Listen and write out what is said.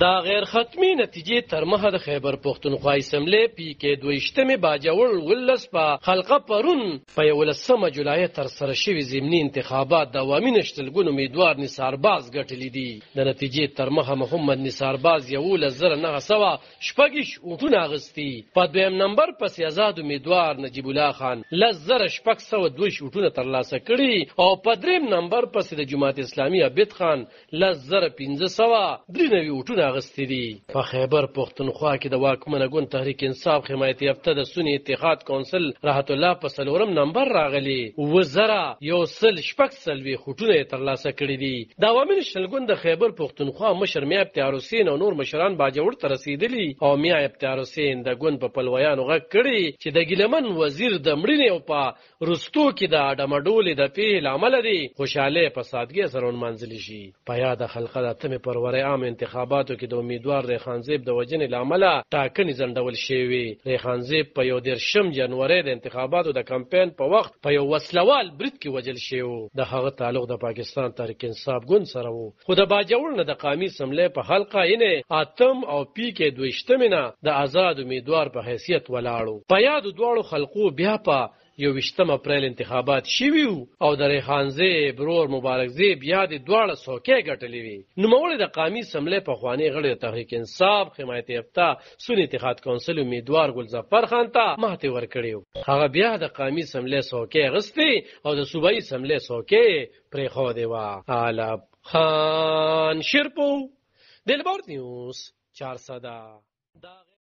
دا غیر ختمی نتیجې تر مخه د خیبر پښتونخوا اسمبلی پی کې 22 باجوړ ولس په خلقه پرون په 11 جولای تر سره شوي ضمني انتخابات د عوامي نشتلګون امیدوار نثار باز ګټلې دي. د نتیجې تر مخه محمد نثار باز 11,900 ووټونه اخیستي. په دویم نمبر پسې آزاد امیدوار نجیب الله خان 10,602 ووټونه ترلاسه کړي او په دریم نمبر پسې د جماعت اسلامي عبید خان 10,593 ووټونه اخیستي دي. په خیبر پښتونخوا کې د واکمنه ګوند تحریک انصاف حمایت یافته د سنی اتحاد کونسل راحت الله په 4 نمبر راغلي 1,160 ووټونه ترلاسه کړي دي. د عوامي نشتلګون د خیبر پښتونخوا مشر میا افتیار حسین او نور مشران باجوړ ته رسیدلي او میا افتیار حسین د ګوند په پلویانو غږ کړي چې د ګیلمن وزیر د مړینې او په رستو کې د اډمډولې د پیل عمل دي خوشاله په سادګۍ سره ونمانځل شي. په یاد خلقه د 8 فروری عام انتخاباتو کې د امیدوار ریحانزیب د وژنې لامل ټاکنې ځنډول شوې. ریحانزیب په 11 جنوري د انتخاباتو د کمپاین په وخت په یو وسلوال برید کې وژل شو. د هغه تعلق د پاکستان تحریک انصاف ګوند سره وو. خو د باجوړ نه د قومي اسمبلی په حلقه یې اتم او پی کې 22 د آزاد امیدوار په حیثیت ولاړو. په یاد دواړو خلقو بیا په 21 اپریل انتخابات شوي او د ریحانزیب برور مبارک زیب بیا د دواړه څوکۍ ګټلې وي. نوموړي د قومي اسمبلی پخواني غړي د تحریک انصاف حمایت یافته سنی اتحاد کونسل امیدوار ګلظفر خان ته ماتې ورکړې. هغه بیا د قومي اسمبلی څوکۍ اخیستې او د صوبایي اسمبلی څوکۍ پرېښودې وه. علب خان شیرپو دلبار نیوز 400